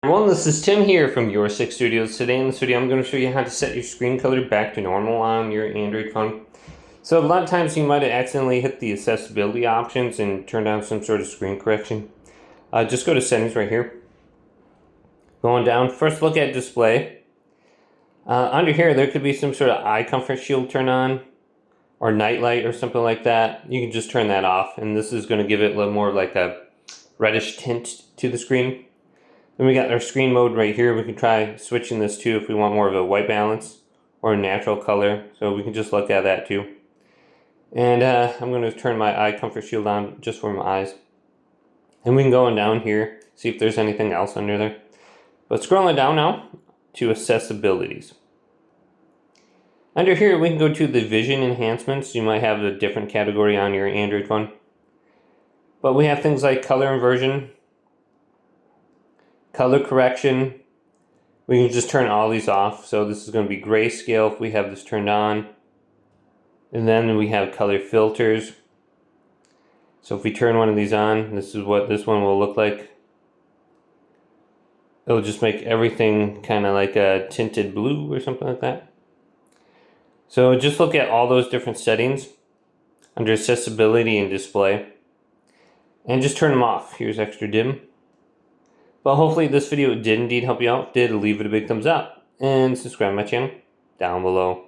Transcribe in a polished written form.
Everyone, this is Tim here from Your Six Studios. Today in this video I'm going to show you how to set your screen color back to normal on your Android phone. So a lot of times you might have accidentally hit the accessibility options and turned on some sort of screen correction. Just go to settings right here. Going down, first look at display. Under here there could be some sort of eye comfort shield turn on or night light or something like that. You can just turn that off, and this is going to give it a little more like a reddish tint to the screen. Then we got our screen mode right here. We can try switching this too if we want more of a white balance or a natural color. So we can just look at that too. And I'm going to turn my eye comfort shield on just for my eyes. And we can go on down here, see if there's anything else under there. But scrolling down now to accessibilities. Under here we can go to the vision enhancements. You might have a different category on your Android phone. But we have things like color inversion, color correction. We can just turn all these off. So this is going to be grayscale if we have this turned on. And then we have color filters. So if we turn one of these on, this is what this one will look like. It'll just make everything kind of like a tinted blue or something like that. So just look at all those different settings under accessibility and display. And just turn them off. Here's extra dim. But hopefully this video did indeed help you out. If it did, leave it a big thumbs up and subscribe to my channel down below.